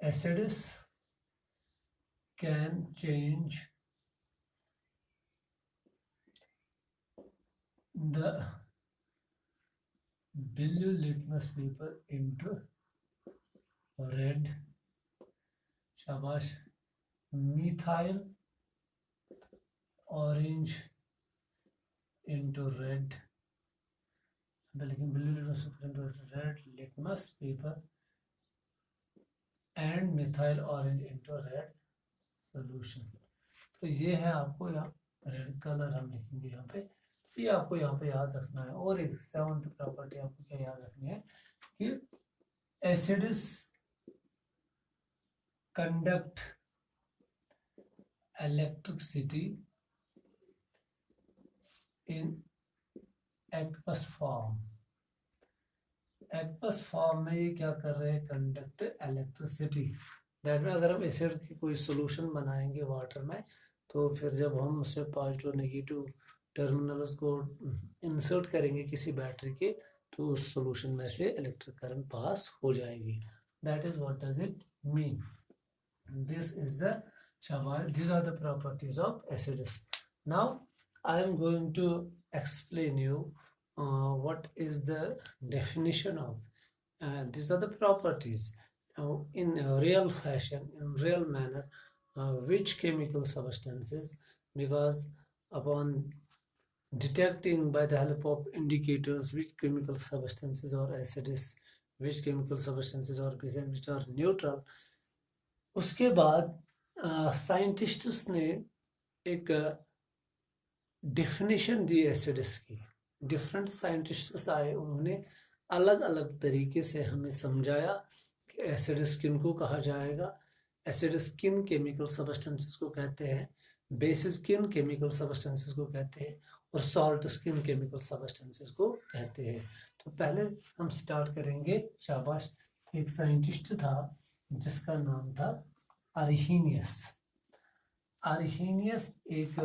acids can change the blue litmus paper into red, शाबाश, methyl orange into red, लेकिन blue litmus paper into red litmus paper and methyl orange into red solution। तो ये है आपको यहाँ red colour हम लिखेंगे यहाँ पे, ये आपको यहाँ पे याद रखना है। और एक सेवंथ प्रॉपर्टी आपको क्या याद रखनी है कि acids conduct electricity in aqueous form. Aqueous form में ये क्या कर रहे हैं, कंडक्ट इलेक्ट्रिसिटी। दैट में अगर हम एसिड की कोई सॉल्यूशन बनाएंगे वाटर में, तो फिर जब हम उससे पॉजिटिव नेगेटिव टर्मिनल्स को इंसर्ट करेंगे किसी बैटरी के, तो उस सॉल्यूशन में से इलेक्ट्रिक करंट पास हो जाएगी। That is what does it mean. This is the शाबाश, these are the properties of acids. Now I am going to explain you what is the definition of these are the properties in real fashion, in real manner, which chemical substances, because upon detecting by the help of indicators which chemical substances are acids, which chemical substances are base and which are neutral, उसके बाद scientists ने एक definition दी acids की। Different scientists आए, उन्होंने अलग अलग तरीके से हमें समझाया कि एसिड्स किन को कहा जाएगा, एसिड्स किन केमिकल सब्सटेंसेस को कहते हैं, बेसिस किन केमिकल सब्सटेंसेस को कहते हैं, और सॉल्ट्स किन केमिकल सब्सटेंसेस को कहते हैं। तो पहले हम स्टार्ट करेंगे, शाबाश, एक साइंटिस्ट था जिसका नाम था अर्हीनियस। अर्हीनियस एक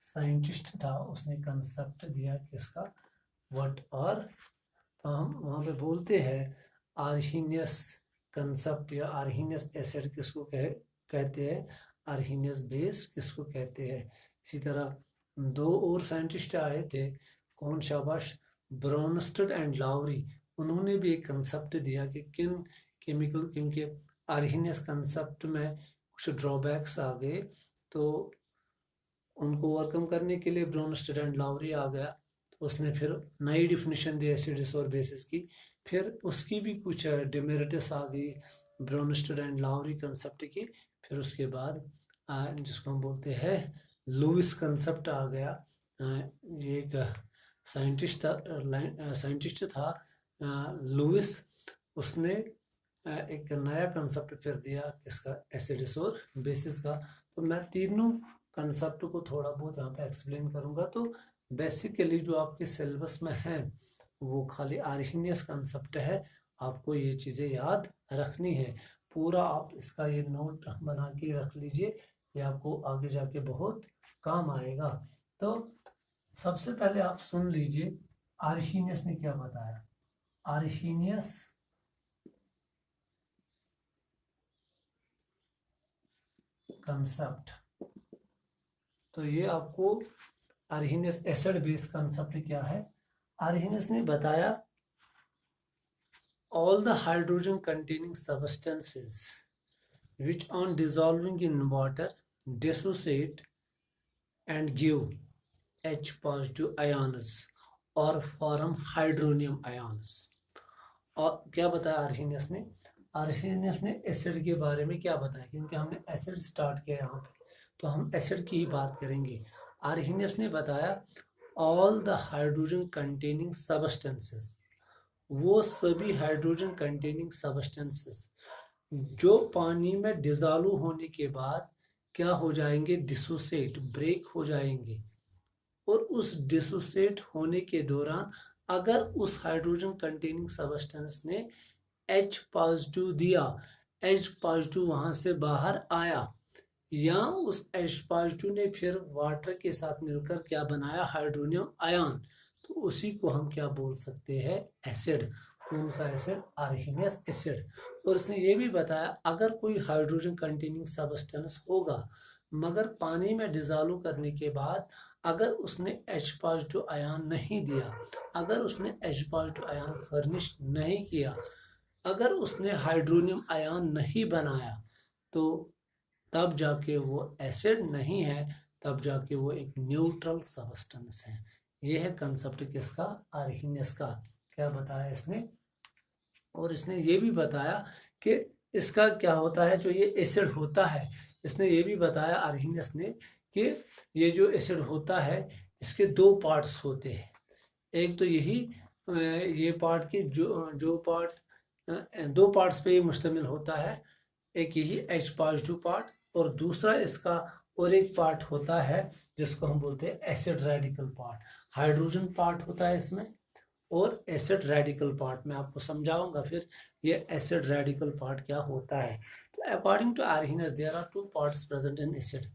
साइंटिस्ट था, उसने कंसेप्ट दिया किसका, व्हाट और, तो हम वहाँ पे बोलते हैं अर्हीनियस कंसेप्ट या अर्हीनियस एसिड किसको कहते हैं, अर्हीनियस बेस किसको कहते हैं। इसी तरह दो और साइंटिस्ट आए थे, कौन, शाबाश, ब्रोनस्टेड एंड लाउरी। उन्होंने भी एक कंसेप्ट दिया कि किन केमिकल, क्योंकि अर्हीनियस कंसेप्ट में कुछ ड्रॉबैक्स आ गए, तो उनको ओवरकम करने के लिए ब्रोनस्टेड एंड लाउरी आ गया, तो उसने फिर नई डिफिनेशन दी एसिड्स और बेसिस की। फिर उसकी भी कुछ डिमेरिट्स आ गई ब्रोनस्टेड एंड लाउरी कंसेप्ट की। फिर उसके बाद जिसको हम बोलते हैं लुइस कंसेप्ट आ गया। ये एक साइंटिस्ट था लुइस, उसने एक नया कंसेप्ट फिर दिया किसका, एसिड्स और बेसिस का। तो मैं तीनों कंसेप्ट को थोड़ा बहुत यहाँ पे एक्सप्लेन करूँगा। तो बेसिकली जो आपके सिलेबस में है वो खाली अर्हीनियस कंसेप्ट है, आपको ये चीज़ें याद रखनी है। पूरा आप इसका ये नोट बना के रख लीजिए, ये आपको आगे जाके बहुत काम आएगा। तो सबसे पहले आप सुन लीजिए अर्हीनियस ने क्या बताया। अर्हीनियस कंसेप्ट, तो ये आपको अर्हीनियस एसिड बेस कंसेप्ट क्या है। अर्हीनियस ने बताया all the hydrogen containing substances which on dissolving in water dissociate and give H positive ions or form hydronium ions। और क्या बताया अर्हीनियस ने, अर्हीनियस ने एसिड के बारे में क्या बताया, क्योंकि हमने एसिड स्टार्ट किया यहाँ पे, तो हम एसिड की ही बात करेंगे। अर्हीनियस ने बताया all the hydrogen containing substances, वो सभी हाइड्रोजन कंटेनिंग सबस्टेंसेस जो पानी में डिसॉल्व होने के बाद क्या हो जाएंगे, डिसोसिएट, ब्रेक हो जाएंगे, और उस डिसोसिएट होने के दौरान अगर उस हाइड्रोजन कंटेनिंग सबस्टेंस ने H पॉजिटिव दिया, H पॉजिटिव वहां से बाहर आया, या उस H पॉजिटिव ने फिर वाटर के साथ मिलकर क्या बनाया, हाइड्रोनियम आयन, तो उसी को हम क्या बोल सकते हैं, एसिड। कौन सा एसिड, आर्हीनियस एसिड। और इसने ये भी बताया अगर कोई हाइड्रोजन कंटेनिंग सब्सटेंस होगा मगर पानी में डिजोल्व करने के बाद अगर उसने H पॉजिटिव आयन नहीं दिया, अगर उसने H पॉजिटिव आयन फर्निश नहीं किया, अगर उसने हाइड्रोनियम आयन नहीं बनाया, तो तब जाके वो एसिड नहीं है, तब जाके वो एक न्यूट्रल सब्सटेंस है। ये है कंसेप्ट किसका, आर्हीनियस का। क्या बताया इसने, और इसने ये भी बताया कि इसका क्या होता है, जो ये एसिड होता है, इसने ये भी बताया आर्हीनियस ने कि ये जो एसिड होता है इसके दो पार्ट्स होते हैं। एक तो यही ये पार्ट की जो पार्ट दो पार्ट्स पे ये मुश्तमिल होता है, एक यही H पॉजिटिव पार्ट और दूसरा इसका और एक पार्ट होता है जिसको हम बोलते हैं acid radical part. Hydrogen part होता है इसमें और एसिड रेडिकल पार्ट मैं आपको समझाऊंगा फिर ये एसिड रेडिकल पार्ट क्या होता है। तो according to Arrhenius there are two parts present in acid.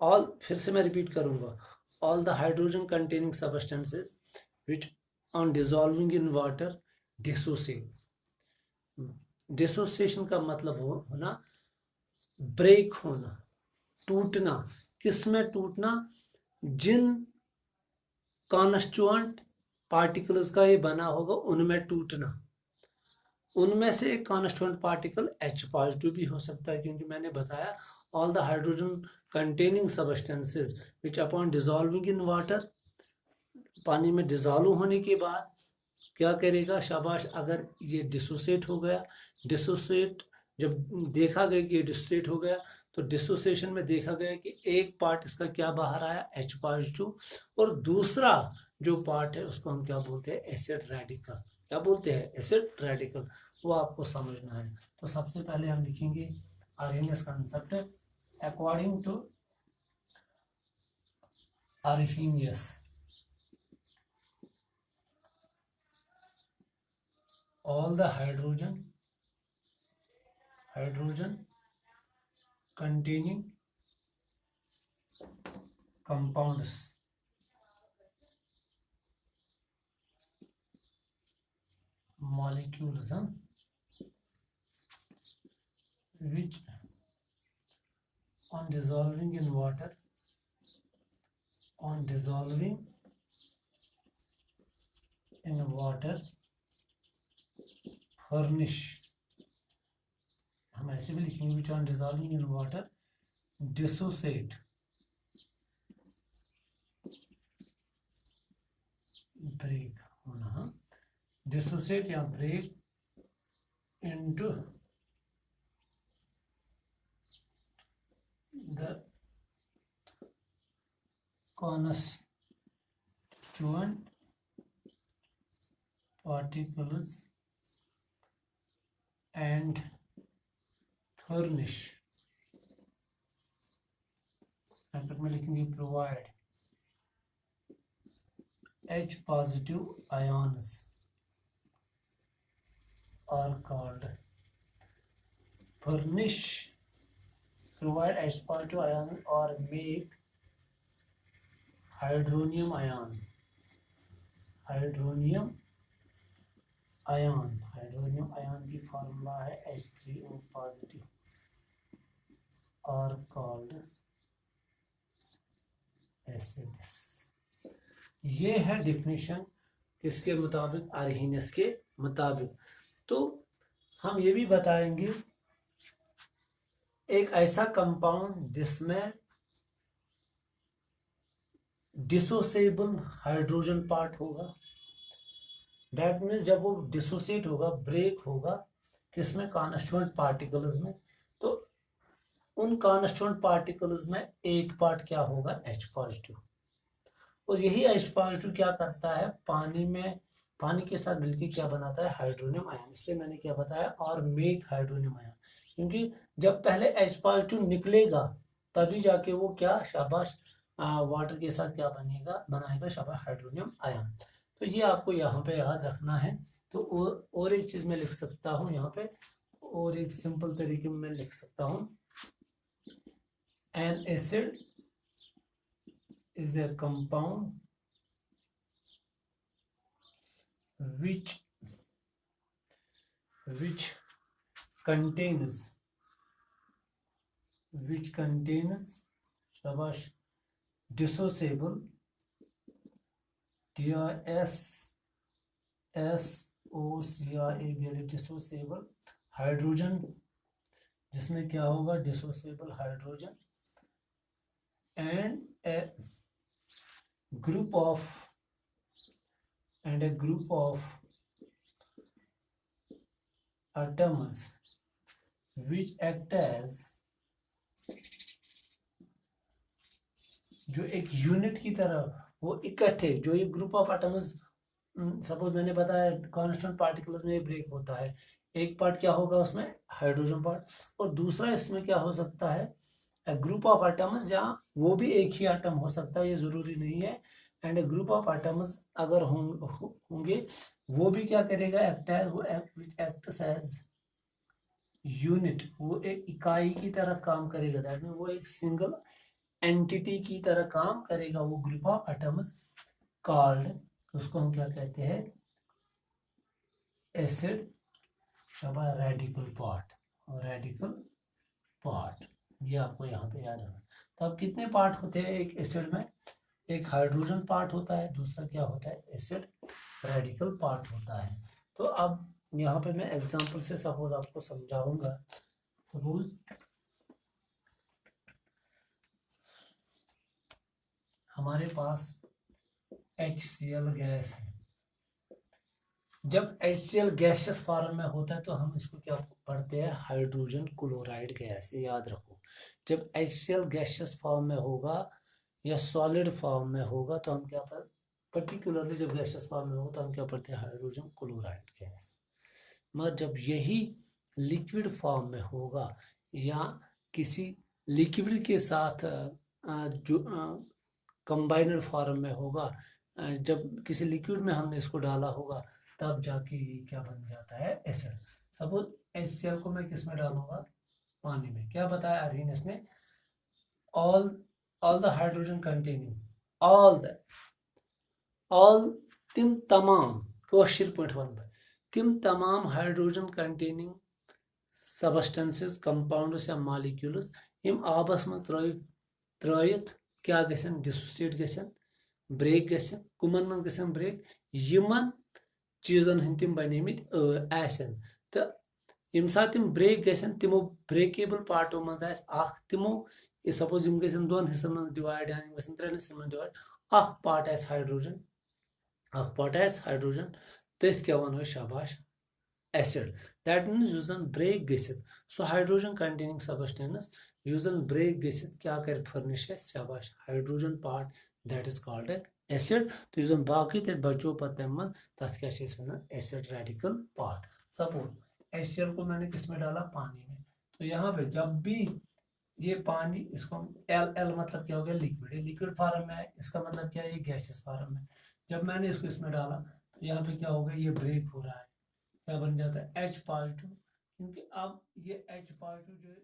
All, फिर से मैं रिपीट करूंगा, all the hydrogen containing substances which on dissolving in water dissociate। Dissociation का मतलब होना ब्रेक होना, टूटना। किसमें टूटना, जिन कॉन्स्टिट्यूएंट पार्टिकल्स का ये बना होगा उनमें टूटना। उनमें से एक कॉन्स्टिट्यूएंट पार्टिकल H पॉजिटिव भी हो सकता है, क्योंकि मैंने बताया all the hydrogen containing substances which upon dissolving in water, पानी में डिसॉल्व होने के बाद क्या करेगा, शाबाश, अगर ये डिसोसिएट हो गया, डिसोसिएट जब देखा गया कि ये डिसोसिएट हो गया तो डिसोसिएशन में देखा गया कि एक पार्ट इसका क्या बाहर आया, H पॉजिटिव, और दूसरा जो पार्ट है उसको हम क्या बोलते हैं, एसिड रेडिकल। क्या बोलते हैं, एसिड रेडिकल। वो आपको समझना है। तो सबसे पहले हम लिखेंगे Arrhenius concept according to Arrhenius. all the hydrogen containing compounds molecules which on dissolving in water furnish, हम ऐसे भी लिखेंगे which on dissolving in water dissociate, break होना, dissociate या break into the constituent particles and furnish, bracket में लिखेंगे provide H positive ions are called, furnish, provide H positive ion or make hydronium ion की formula है H3O positive, are called acids. ये है definition किसके मुताबिक, Arrhenius के मुताबिक। तो हम ये भी बताएंगे एक ऐसा कंपाउंड जिसमें डिसोसिएबल हाइड्रोजन पार्ट होगा, दैट मीन्स जब वो डिसोसिएट होगा, ब्रेक होगा किसमें, कॉन्स्टिट्यूएंट पार्टिकल्स में, तो उन कॉन्स्टिट्यूएंट पार्टिकल्स में एक पार्ट क्या होगा, H पॉजिटिव, और यही H पॉजिटिव क्या करता है, पानी के साथ मिलकर क्या बनाता है, हाइड्रोनियम आयन। इसलिए मैंने क्या बताया, और मेक हाइड्रोनियम आयन, क्योंकि जब पहले H पॉजिटिव निकलेगा तभी जाके वो क्या, शाबाश, वाटर के साथ क्या बनाएगा, शाबाश, हाइड्रोनियम आयन। तो ये आपको यहाँ पे याद रखना है। तो और एक चीज मैं लिख सकता हूँ यहाँ पे, और एक सिंपल तरीके में मैं लिख सकता हूँ, an acid is a compound which which contains shabash dissociable dissociable dissociable hydrogen, जिसमें क्या होगा डिसोसिएबल hydrogen and a group of atoms which act as, जो एक यूनिट की तरह वो इकट्ठे, जो ये ग्रुप ऑफ एटम्स, सपोज मैंने बताया कांस्टेंट पार्टिकल्स में ब्रेक होता है, एक पार्ट क्या होगा उसमें हाइड्रोजन पार्ट, और दूसरा इसमें क्या हो सकता है ग्रुप ऑफ एटम्स, जहाँ वो भी एक ही एटम हो सकता है, ये जरूरी नहीं है। And A group of atoms अगर होंगे वो भी क्या करेगा, एक्ट्स एज यूनिट, वो एक इकाई की तरह काम करेगा, दैट मीन वो एक सिंगल एंटिटी की तरह काम करेगा, वो ग्रुप ऑफ एटम्स कॉल्ड, उसको हम क्या कहते हैं एसिड, शाबाश रेडिकल पार्ट, ये आपको यहाँ पे याद रखना। तो अब कितने पार्ट होते हैं एक एसिड में, एक हाइड्रोजन पार्ट होता है, दूसरा क्या होता है एसिड रेडिकल पार्ट होता है। तो अब यहाँ पे मैं एग्जांपल से सपोज आपको समझाऊंगा। सपोज हमारे पास HCl गैस है, जब HCl गैसियस फॉर्म में होता है तो हम इसको क्या पढ़ते हैं हाइड्रोजन क्लोराइड गैस, याद रखो। जब HCl गैसियस फॉर्म में होगा या सॉलिड फॉर्म में होगा तो हम क्या पढ़ते, पर्टिकुलरली जब गैसियस फॉर्म में होगा तो हम क्या पढ़ते हैं हाइड्रोजन क्लोराइड गैस। मगर जब यही लिक्विड फॉर्म में होगा या किसी लिक्विड के साथ जो कंबाइनड फॉर्म में होगा, जब किसी लिक्विड में हमने इसको डाला होगा तब जाके ये क्या बन जाता है एसिड। सपोज HCl को मैं किस में डालूंगा, पानी में। क्या बताया अरीनेस ने, all the hydrogen containing all तिम तमाम कोशिर पट वन तिम तमाम हाइड्रोजन कंटेनिंग सबस्टेंसेस कंपाउंड्स या मॉलिक्यूल्स यम आबस मज त्रयित क्या गसन डिसोसिएट गसन ब्रेक गसन कुमन मन गसन ब्रेक यमन चीजन हंद तिम बनेमित आसन तो यम साथ तिम ब्रेक गसन तिमो ब्रेकेबल पार्टो मज आस अख तिमो सपोज यम गसन दोन हिस्सन में डिवाइड या गसन त्रेन हिस्सन में डिवाइड अख पार्ट आस हाइड्रोजन तथ क्या वनो शाबाश एसिड। दैट मीन्स यूजन ब्रेक गसित सो हाइड्रोजन कंटेनिंग सबस्टेंस यूजन ब्रेक गसित क्या कर फर्निश शाबाश hydrogen part, that is called acid. तो यूजन बाकी तथ बचो पत तथ क्या acid radical part. Suppose HCl को मैंने किस में डाला, पानी में। तो यहाँ पे जब भी ये पानी, इसको L मतलब क्या हो गया लिक्विड, ये लिक्विड फॉर्म में है, इसका मतलब क्या है ये गैसियस फॉर्म में। जब मैंने इसको इसमें डाला तो यहाँ पे क्या होगा, ये ब्रेक हो रहा है, क्या बन जाता है H+2, क्योंकि अब ये H+2 जो